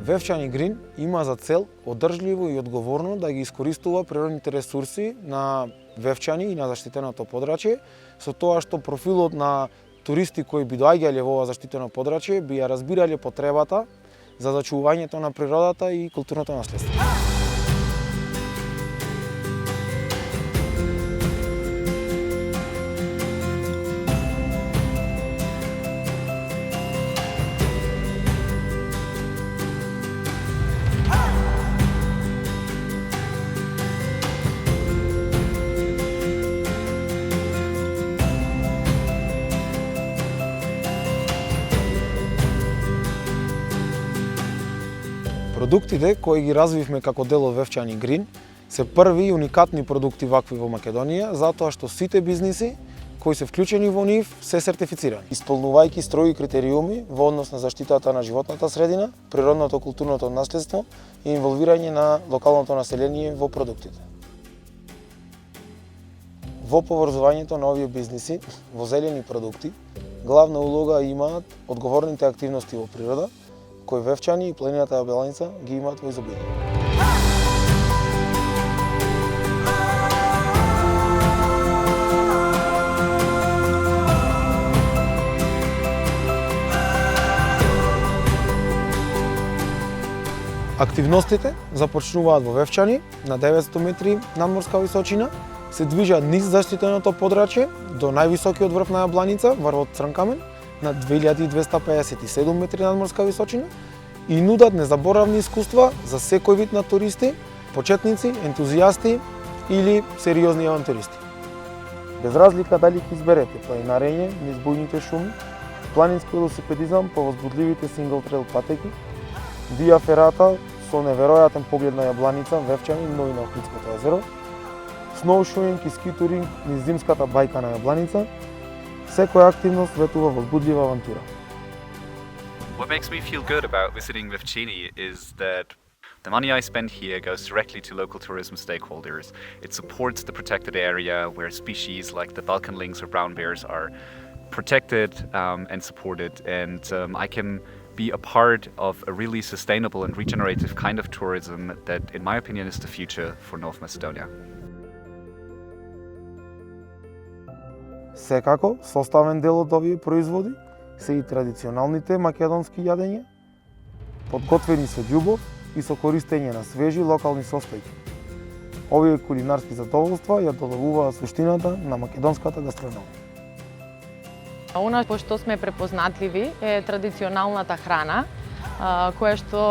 Вевчани Грин има за цел одржливо и одговорно да ги искористува природните ресурси на Вевчани и на заштитеното подрачје, со тоа што профилот на туристи кои би доаѓале во ова заштитено подрачје би ја разбирале потребата за зачувувањето на природата и културното наследство. Продуктите кои ги развивме како дел од Вевчани Грин се први и уникатни продукти вакви во Македонија, затоа што сите бизниси кои се вклучени во нив се сертифицирани, исполнувајќи строги критериуми во однос на заштитата на животната средина, природното културното наследство и инволвирање на локалното население во продуктите. Во поврзувањето на овие бизниси во зелени продукти, главна улога имаат одговорните активности во природа, кои Вевчани и планината Јабланица ги имаат во изобилие. Активностите започнуваат во Вевчани на 900 метри надморска височина, се движат низ заштитеното подрачје до највисокиот врв на Јабланица, врвот Црнкамен, на 2257 метри надморска височина и нудат незаборавни искуства за секој вид на туристи, почетници, ентузијасти или сериозни авантуристи. Без разлика дали ќе изберете планинарење низ бујните шуми, планински велосипедизам по возбудливите сингл трейл патеки, вија ферата со неверојатен поглед на Јабланица, Вевчани, но и на Охридското езеро, сноушуинг и скитуринг низ зимската бајка на Јабланица, секоја активност ветува возбудлива авантура. What makes me feel good about visiting Vevcini is that the money I spend here goes directly to local tourism stakeholders. It supports the protected area where species like the Balkan lynx or brown bears are protected and supported, and I can be a part of a really sustainable and regenerative kind of tourism that, in my opinion, is the future for North Macedonia. Секако, составен дел од овие производи се и традиционалните македонски јадења, подготвени со љубов и со користење на свежи локални состојки. Овие кулинарски задоволства ја додавуваат суштината на македонската гастрономија. Она по што сме препознатливи е традиционалната храна, која што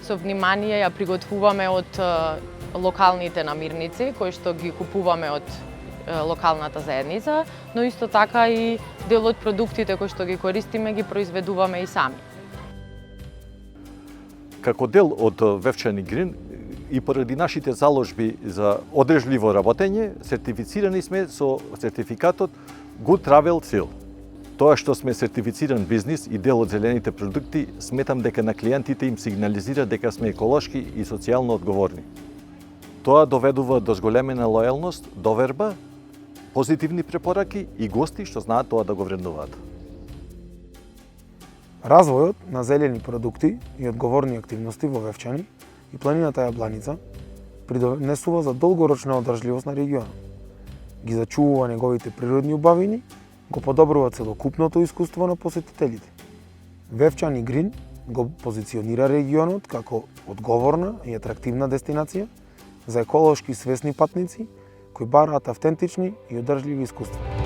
со внимание ја приготвуваме од локалните намирници, кои што ги купуваме од локалната заедница, но исто така и дел од продуктите кои што ги користиме ги произведуваме и сами. Како дел од Вевчани Грин и поради нашите заложби за одржливо работење, сертифицирани сме со сертификатот Good Travel Seal. Тоа што сме сертифициран бизнис и дел од зелените продукти, сметам дека на клиентите им сигнализира дека сме еколошки и социјално одговорни. Тоа доведува до зголемена лојалност, доверба, позитивни препораки и гости што знаат тоа да го вреднуваат. Развојот на зелени продукти и одговорни активности во Вевчани и планината Јабланица придонесува за долгорочна одржливост на регионот. Ги зачувува неговите природни убавини, го подобрува целокупното искуство на посетителите. Вевчани Грин го позиционира регионот како одговорна и атрактивна дестинација за еколошки свесни патници кои бараат автентични и одржливи искуства.